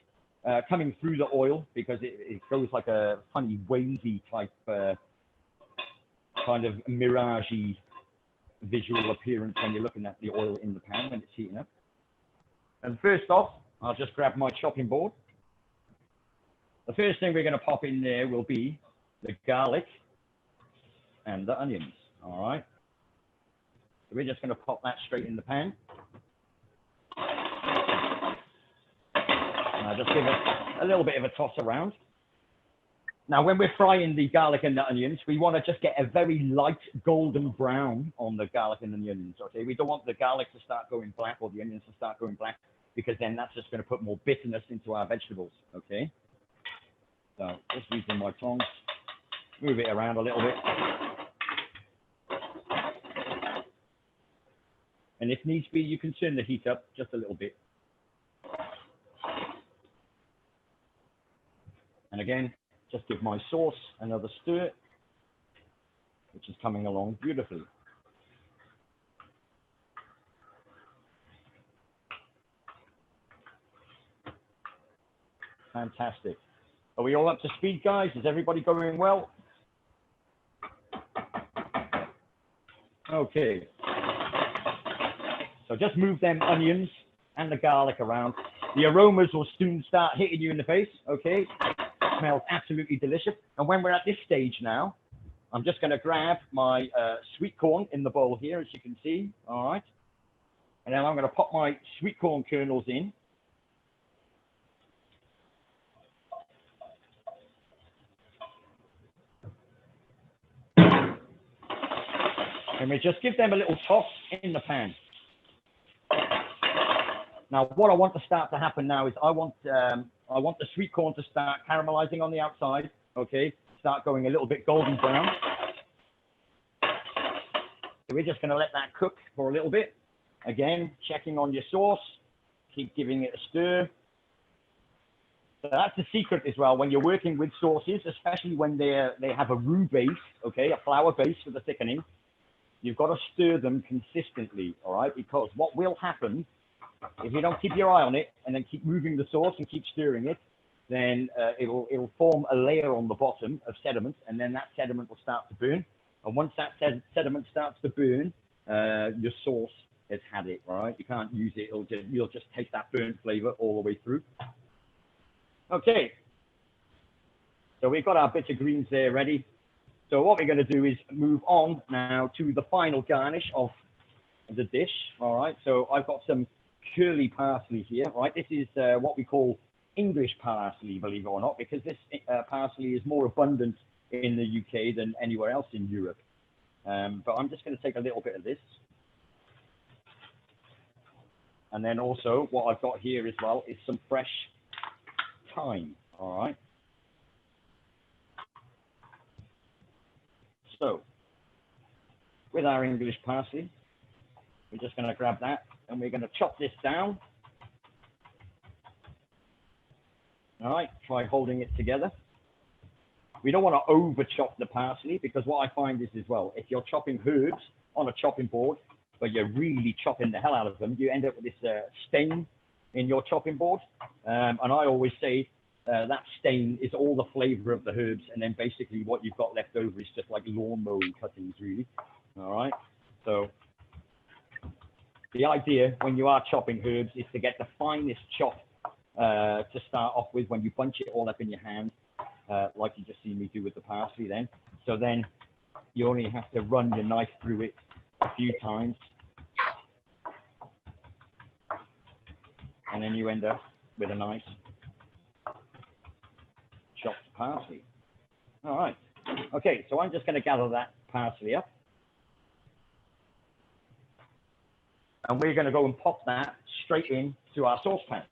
coming through the oil because it goes like a funny wavy type kind of mirage-y visual appearance when you're looking at the oil in the pan when it's heating up. And first off, I'll just grab my chopping board. The first thing we're going to pop in there will be the garlic and the onions. All right. So we're just going to pop that straight in the pan. And I'll just give it a little bit of a toss around. Now, when we're frying the garlic and the onions, we want to just get a very light golden brown on the garlic and the onions, okay? We don't want the garlic to start going black or the onions to start going black, because then that's just going to put more bitterness into our vegetables, okay? So just using my tongs, move it around a little bit. And if needs be, you can turn the heat up just a little bit. And again, just give my sauce another stir, which is coming along beautifully. Fantastic. Are we all up to speed, guys? Is everybody going well? Okay. So just move them onions and the garlic around. The aromas will soon start hitting you in the face, okay? Smells absolutely delicious. And when we're at this stage now, I'm just going to grab my sweet corn in the bowl here, as you can see. All right. And then I'm going to pop my sweet corn kernels in. And we just give them a little toss in the pan. Now, what I want to start to happen now is I want the sweet corn to start caramelizing on the outside, okay? Start going a little bit golden brown. So we're just going to let that cook for a little bit. Again, checking on your sauce. Keep giving it a stir. So that's the secret as well. When you're working with sauces, especially when they have a roux base, okay, a flour base for the thickening, you've got to stir them consistently, all right? Because what will happen, if you don't keep your eye on it and then keep moving the sauce and keep stirring it, then it'll form a layer on the bottom of sediment, and then that sediment will start to burn. And once that sediment starts to burn, your sauce has had it, right? You can't use it. You'll just taste that burnt flavor all the way through. Okay. So we've got our bitter greens there ready. So what we're going to do is move on now to the final garnish of the dish. All right. So I've got some curly parsley here, right? This is what we call English parsley, believe it or not, because this parsley is more abundant in the UK than anywhere else in Europe. But I'm just going to take a little bit of this And then also what I've got here as well is some fresh thyme. All right. So with our English parsley, we're just going to grab that and we're going to chop this down. All right, try holding it together. We don't want to over chop the parsley, because what I find is as well, if you're chopping herbs on a chopping board, but you're really chopping the hell out of them, you end up with this stain in your chopping board. And I always say that stain is all the flavor of the herbs, and then basically what you've got left over is just like lawnmower cuttings, really. All right, so the idea when you are chopping herbs is to get the finest chop to start off with when you bunch it all up in your hand, like you just seen me do with the parsley then. So then you only have to run your knife through it a few times, and then you end up with a nice chopped parsley. All right, okay, so I'm just going to gather that parsley up, and we're going to go and pop that straight into our saucepan.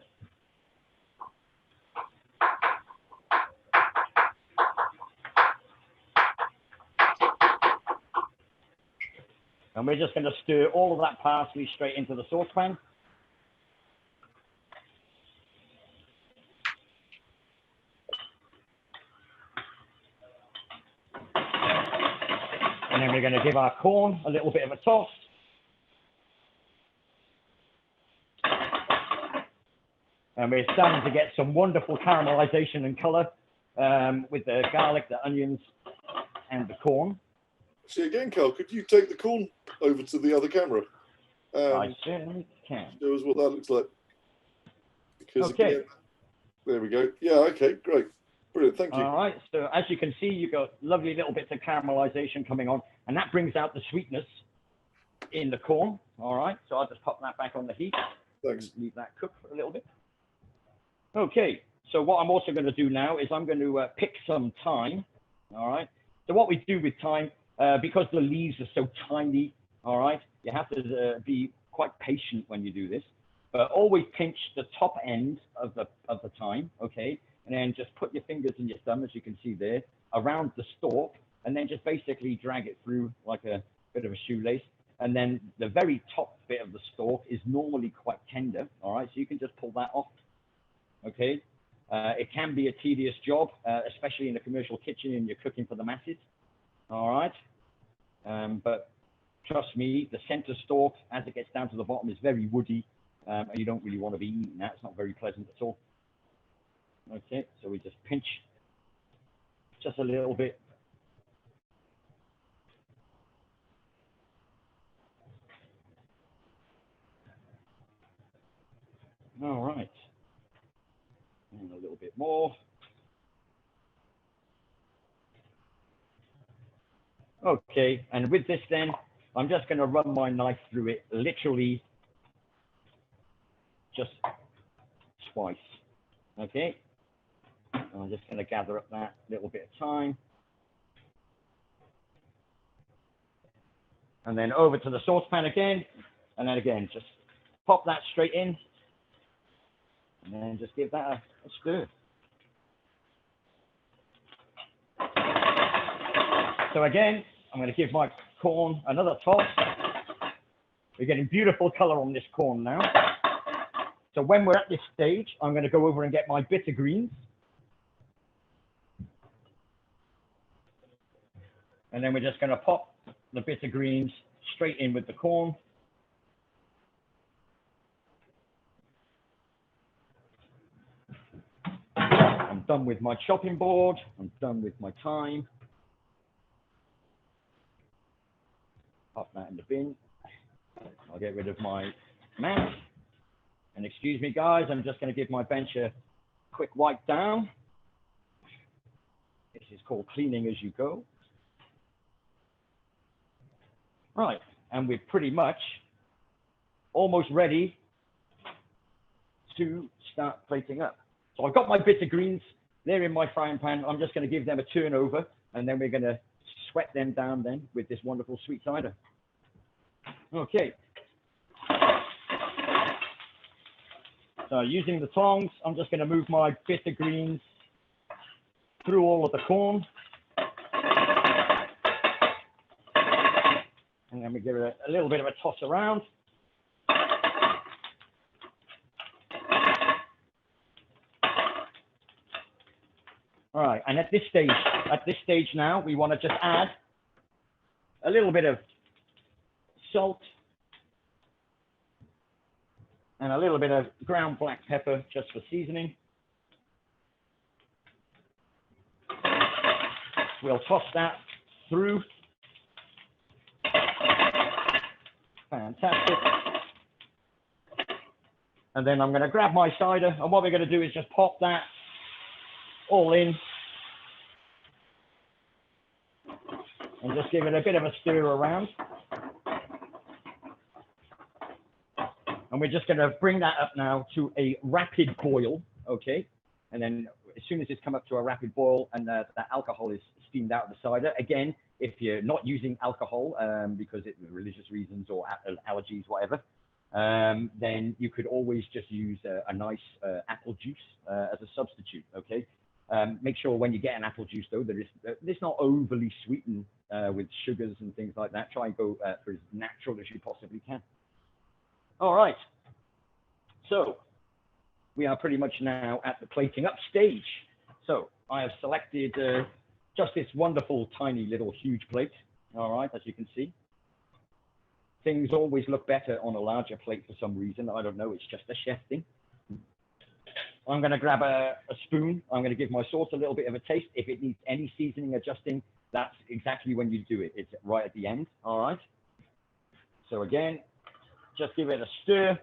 And we're just going to stir all of that parsley straight into the saucepan. And then we're going to give our corn a little bit of a toss. And we're starting to get some wonderful caramelization and color with the garlic, the onions, and the corn. See again, Karl, could you take the corn over to the other camera? I certainly can. Show us what that looks like. Because okay. Again, there we go. Yeah, okay, great. Brilliant, thank you. All right, so as you can see, you've got lovely little bits of caramelization coming on, and that brings out the sweetness in the corn. All right, so I'll just pop that back on the heat. Thanks. Leave that cook for a little bit. Okay, so what I'm also going to do now is I'm going to pick some thyme. All right, so what we do with thyme, because the leaves are so tiny, all right, you have to be quite patient when you do this. But always pinch the top end of the thyme, okay, and then just put your fingers and your thumb, as you can see there, around the stalk, and then just basically drag it through like a bit of a shoelace. And then the very top bit of the stalk is normally quite tender, all right, so you can just pull that off, okay. It can be a tedious job, especially in a commercial kitchen and you're cooking for the masses, all right. But trust me, the center stalk, as it gets down to the bottom, is very woody, and you don't really want to be eating that. It's not very pleasant at all. Okay, so we just pinch just a little bit. All right, and a little bit more. Okay, and with this then, I'm just going to run my knife through it literally just twice. Okay, I'm just going to gather up that little bit of thyme. And then over to the saucepan again, and then again, just pop that straight in, and then just give that a stir. So again, I'm going to give my corn another toss. We're getting beautiful color on this corn now. So when we're at this stage, I'm going to go over and get my bitter greens. And then we're just going to pop the bitter greens straight in with the corn. I'm done with my chopping board. I'm done with my thyme. Pop that in the bin. I'll get rid of my mat. And excuse me, guys, I'm just going to give my bench a quick wipe down. This is called cleaning as you go. Right, and we're pretty much almost ready to start plating up. So I've got my bitter greens. They're in my frying pan. I'm just going to give them a turn over, and then we're going to sweat them down then with this wonderful sweet cider. Okay. So using the tongs, I'm just going to move my bit of greens through all of the corn. And then we give it a little bit of a toss around. All right, and at this stage now, we want to just add a little bit of salt and a little bit of ground black pepper just for seasoning. We'll toss that through. Fantastic. And then I'm going to grab my cider, and what we're going to do is just pop that all in and just give it a bit of a stir around. And we're just going to bring that up now to a rapid boil, okay? And then as soon as it's come up to a rapid boil and that alcohol is steamed out of the cider, again, if you're not using alcohol because it's religious reasons or allergies, whatever, then you could always just use a nice apple juice as a substitute, okay? Make sure when you get an apple juice, though, that it's not overly sweetened with sugars and things like that. Try and go for as natural as you possibly can. All right. So we are pretty much now at the plating up stage. So I have selected just this wonderful, tiny little huge plate. All right, as you can see. Things always look better on a larger plate for some reason. I don't know. It's just a chef thing. I'm going to grab a spoon. I'm going to give my sauce a little bit of a taste. If it needs any seasoning adjusting, that's exactly when you do it. It's right at the end. All right. So again, just give it a stir.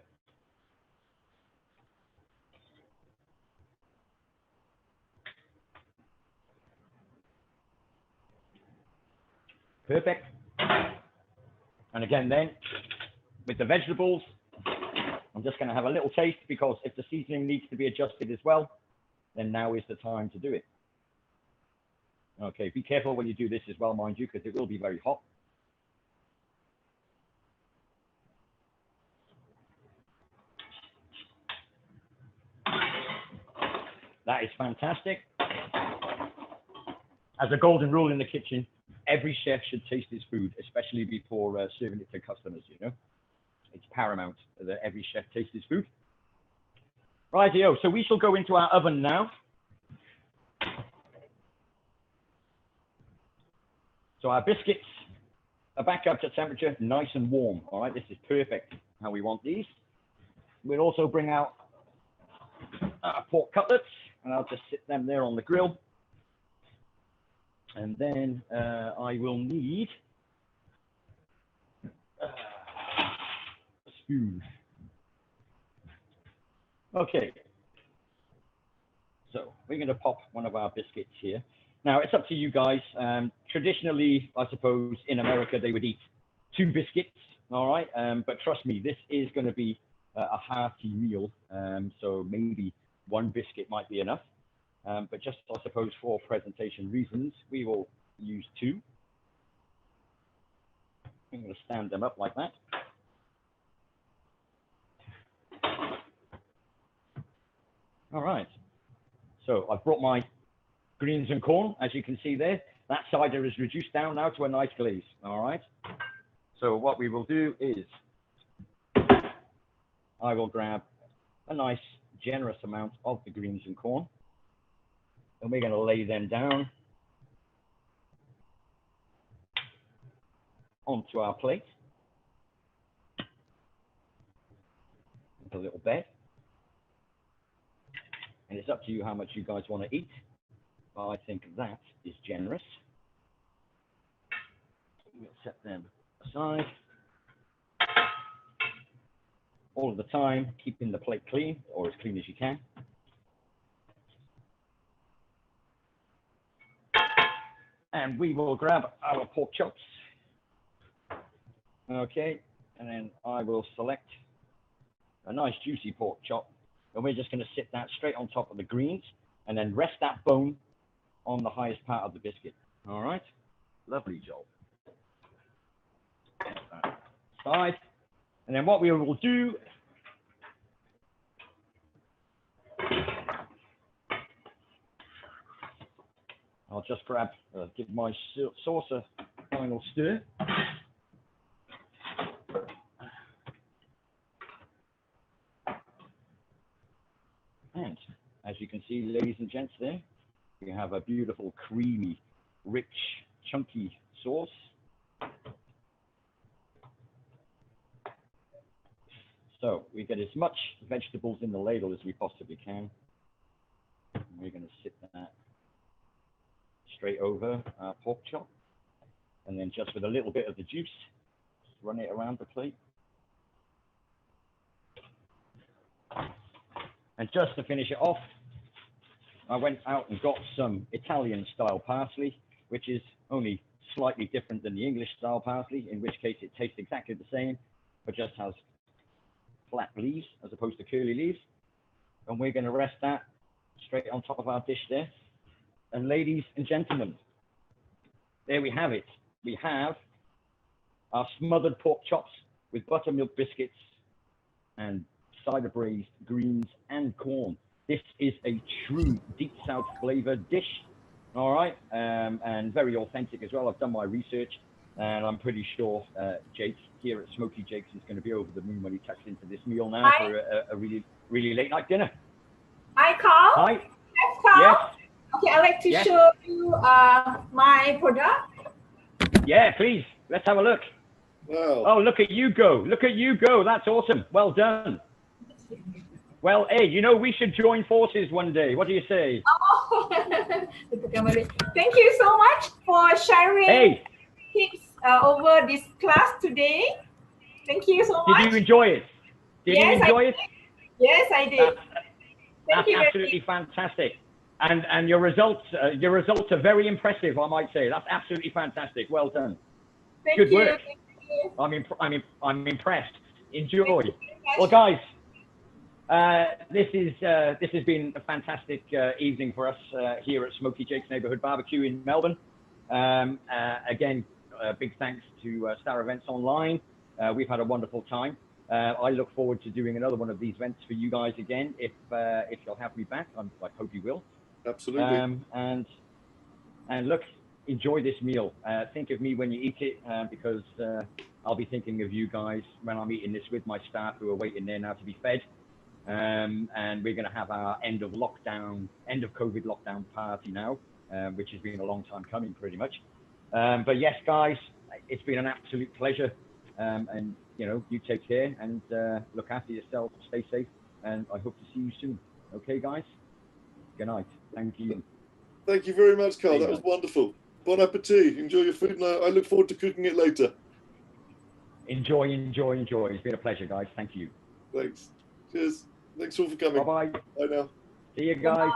Perfect. And again, then with the vegetables, I'm just going to have a little taste, because if the seasoning needs to be adjusted as well, then now is the time to do it. Okay, be careful when you do this as well, mind you, because it will be very hot. That is fantastic. As a golden rule in the kitchen, every chef should taste his food, especially before serving it to customers, you know. It's paramount that every chef taste his food. Rightio, so we shall go into our oven now. So our biscuits are back up to temperature, nice and warm. All right, this is perfect how we want these. We'll also bring out our pork cutlets, and I'll just sit them there on the grill. And then I will need a spoon. Okay. So we're going to pop one of our biscuits here. Now, it's up to you guys. Traditionally, I suppose, in America, they would eat 2 biscuits, all right? But trust me, this is going to be a hearty meal, so maybe 1 biscuit might be enough. But just, I suppose, for presentation reasons, we will use 2. I'm going to stand them up like that. All right. So I've brought my greens and corn, as you can see there. That cider is reduced down now to a nice glaze. All right. So what we will do is I will grab a nice, generous amount of the greens and corn, and we're going to lay them down onto our plate. A little bed. And it's up to you how much you guys want to eat. But I think that is generous. We'll set them aside. All of the time, keeping the plate clean, or as clean as you can. And we will grab our pork chops. Okay, and then I will select a nice juicy pork chop. And we're just going to sit that straight on top of the greens, and then rest that bone on the highest part of the biscuit. All right, lovely job. Side. And then what we will do I'll just give my sauce a final stir. And as you can see, ladies and gents, there we have a beautiful, creamy, rich, chunky sauce. So we get as much vegetables in the ladle as we possibly can. And we're going to sit that straight over our pork chop. And then just with a little bit of the juice, run it around the plate. And just to finish it off, I went out and got some Italian-style parsley, which is only slightly different than the English-style parsley, in which case it tastes exactly the same, but just has flat leaves as opposed to curly leaves. And we're going to rest that straight on top of our dish there. And ladies and gentlemen, there we have it. We have our smothered pork chops with buttermilk biscuits and cider braised greens and corn. This is a true deep south flavor dish, all right, and very authentic as well. I've done my research, and I'm pretty sure Jake here at Smoky Jake's is going to be over the moon when he tucks into this meal now for a really, really late night dinner. Hi, Karl. Hi. Yes, Karl. Yes. Okay, I'd like to show you my product. Yeah, please. Let's have a look. Wow. Oh, look at you go. Look at you go. That's awesome. Well done. Well, hey, you know, we should join forces one day. What do you say? Oh, thank you so much for sharing tips over this class today. Thank you so much. Did you enjoy it? Did you enjoy it? Yes, I did. That's absolutely fantastic. And your results are very impressive, I might say. That's absolutely fantastic. Well done. Good work. Thank you. I'm impressed. Enjoy. Well, guys, this has been a fantastic evening for us here at Smoky Jake's Neighborhood Barbecue in Melbourne. Again, big thanks to Star Events Online. We've had a wonderful time. I look forward to doing another one of these events for you guys again if you'll have me back. I hope you will. Absolutely. And look, enjoy this meal. Think of me when you eat it, because I'll be thinking of you guys when I'm eating this with my staff who are waiting there now to be fed. And we're going to have our end of COVID lockdown party now, which has been a long time coming, pretty much. But yes, guys, it's been an absolute pleasure. And you know, you take care and look after yourself. Stay safe, and I hope to see you soon. Okay, guys. Good night. Thank you. Thank you very much, Karl. That was wonderful. Bon appetit. Enjoy your food, and I look forward to cooking it later. Enjoy. It's been a pleasure, guys. Thank you. Thanks. Cheers. Thanks all for coming. Bye-bye. Bye now. See you guys.